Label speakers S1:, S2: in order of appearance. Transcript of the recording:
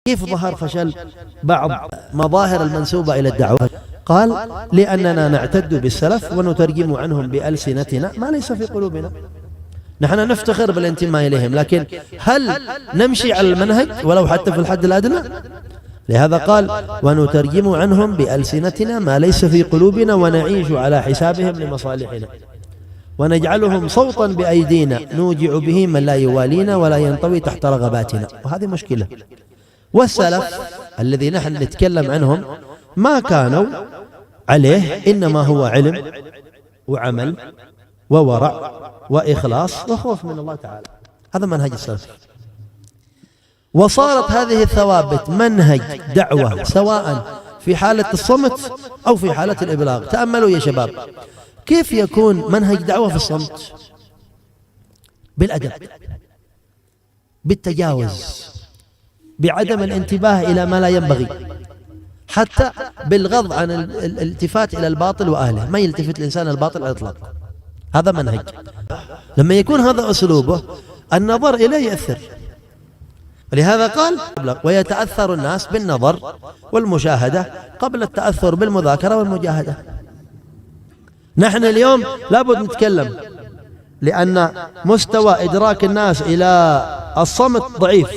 S1: كيف ظهر فشل بعض مظاهر المنسوبة إلى الدعوة؟ قال: لأننا نعتد بالسلف ونترجم عنهم بألسنتنا ما ليس في قلوبنا. نحن نفتخر بالانتماء إليهم، لكن هل نمشي على المنهج ولو حتى في الحد الأدنى؟ لهذا قال: ونترجم عنهم بألسنتنا ما ليس في قلوبنا ونعيش على حسابهم لمصالحنا ونجعلهم صوتا بأيدينا نوجع به من لا يوالينا ولا ينطوي تحت رغباتنا. وهذه مشكلة. والسلف الذي نحن نتكلم عنهم ما كانوا عليه، إنما هو علم وعمل وورع وإخلاص وخوف من الله تعالى. هذا منهج السلف. وصارت هذه الثوابت منهج دعوة سواء في حالة الصمت أو في حالة الإبلاغ. تأملوا يا شباب، كيف يكون منهج دعوة في الصمت؟ بالأدب، بالتجاوز، بعدم الانتباه إلى ما لا ينبغي، حتى بالغض عن الالتفات إلى الباطل وأهله. ما يلتفت الإنسان الباطل على الإطلاق. هذا منهج. لما يكون هذا أسلوبه النظر إليه يأثر. ولهذا قال: ويتأثر الناس بالنظر والمشاهدة قبل التأثر بالمذاكرة والمجاهدة. نحن اليوم لابد نتكلم، لأن مستوى إدراك الناس إلى الصمت ضعيف.